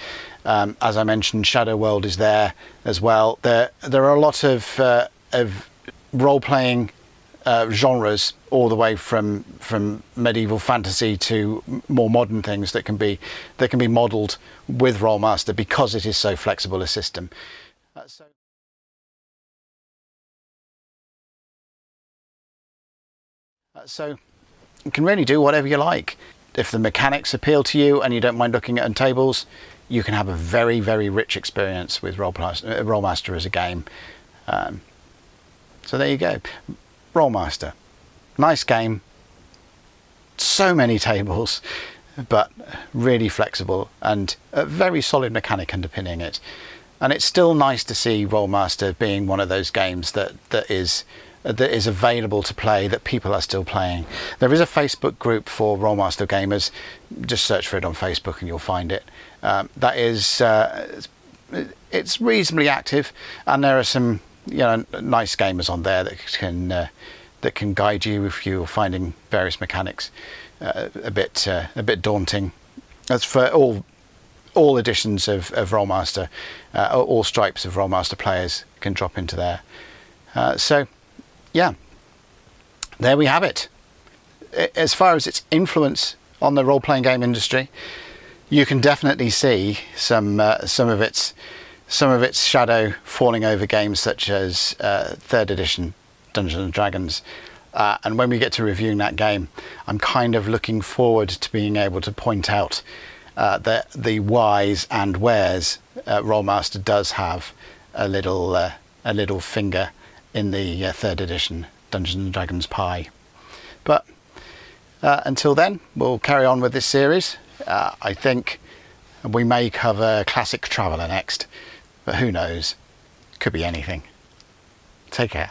As I mentioned, Shadow World is there as well. There are a lot of role-playing genres, all the way from medieval fantasy to more modern things that can be modelled with Rolemaster, because it is so flexible a system. So you can really do whatever you like. If the mechanics appeal to you and you don't mind looking at tables, you can have a very, very rich experience with Rolemaster as a game. So there you go. Rolemaster. Nice game. So many tables, but really flexible and a very solid mechanic underpinning it. And it's still nice to see Rolemaster being one of those games that is available to play, that people are still playing. There is a Facebook group for Rolemaster gamers. Just search for it on Facebook and you'll find it. That is, it's reasonably active, and there are some nice gamers on there that can guide you if you're finding various mechanics a bit daunting. As for all editions of Rolemaster, all stripes of Rolemaster players can drop into there. So yeah, there we have it. As far as its influence on the role-playing game industry, you can definitely see some of its shadow falling over games such as 3rd edition Dungeons and Dragons. And when we get to reviewing that game, I'm kind of looking forward to being able to point out the whys and wheres Rolemaster does have a little finger in the 3rd edition Dungeons and Dragons pie. But until then, we'll carry on with this series. I think we may cover Classic Traveller next, but who knows? Could be anything. Take care.